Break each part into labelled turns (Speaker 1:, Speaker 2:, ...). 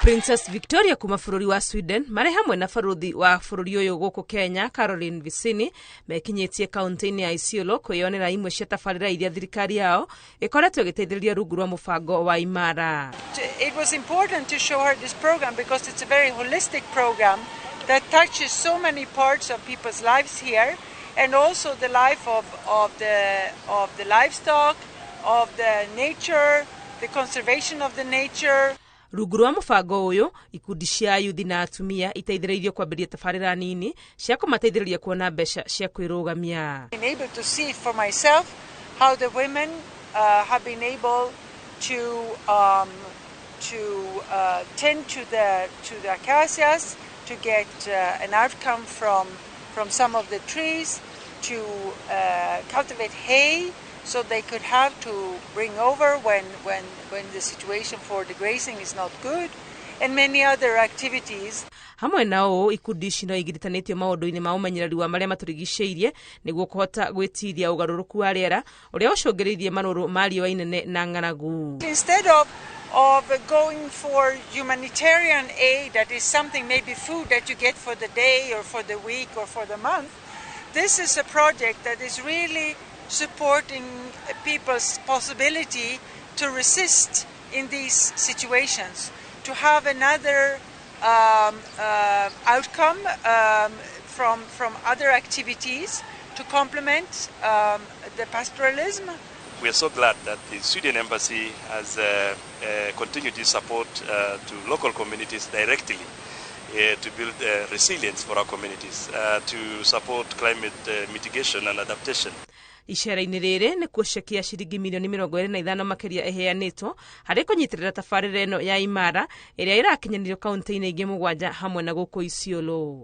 Speaker 1: Princess Victoria kuma bũrũri wa Sweden mare hamwe na baruthi wa bũrũri ũyũ gũkũ Kenya Caroline Vicini mekinyĩtie kaunti-inĩ ya Isiolo kwĩyonera imwe cia tabarĩra iria thirikari yao ĩkoretwo ĩgĩteithĩrĩria rungu rwa mũbango wa Imara.
Speaker 2: It was important to show her this program because it's a very holistic program that touches so many parts of people's lives here, and also the life of the livestock, of the nature, the conservation of the nature.
Speaker 1: Rungu rwa mũbango ũyũ ikundi cia yuthi na atumia iteithĩrĩirio kwambĩrĩria tabarĩra nini cia kũmateithĩrĩria kuona mbeca cia kwĩrũgamia.
Speaker 2: I've been able to see for myself how the women have been able to tend to the acacias, to get an outcome from some of the trees, to cultivate hay, so they could have to bring over when the situation for the grazing is not good, and many other activities.
Speaker 1: Hamwe nao ikundi ici no igiritanĩtio maũndũ-inĩ ma ũmenyereri wa marĩa matũrigicĩirie nĩguo kũhota gwĩtiria ũgarũrũku wa rĩera ũrĩa ũcũngĩrĩirie marũrũ ma riũa inene na ng'aragu.
Speaker 2: Instead of going for humanitarian aid, that is something, maybe food that you get for the day or for the week or for the month, this is a project that is really supporting people's possibility to resist in these situations, to have another outcome from other activities to complement the pastoralism.
Speaker 3: We are so glad that the Sweden Embassy has continued this support to local communities directly to build resilience for our communities, to support climate mitigation and adaptation.
Speaker 1: Icera-inĩ rĩrĩ nĩ kuocekia ciringi milioni 25 makĩria ĩheanĩtwo harĩ kũnyitĩrĩra tabarĩra ĩno ya Imara ĩrĩa ĩrakinyanirio kaunti-inĩ ingĩ 7 hamwe na gũkũ Isiolo.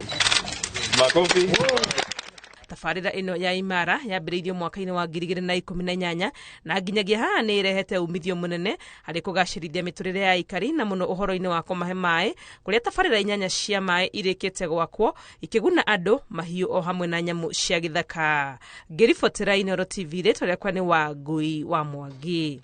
Speaker 1: Tabarĩra ĩno ya Imara yambĩrĩirio mwaka-inĩ wa 2018 na nginyagia haha nĩ ĩrehete umithio mũnene harĩ kũgacĩrithia mĩtũrĩre ya aikari na mũno ũhoro-inĩ wa kũmahe maĩ, kũrĩa tabarĩra 8 cia maĩ irĩkĩte gwakwo ikĩguna andũ, mahiũ o hamwe na nyamũ cia gĩthaka. Ngĩribotera Inooro TV rĩtwa rĩakwa nĩ Wangui wa Mwangi.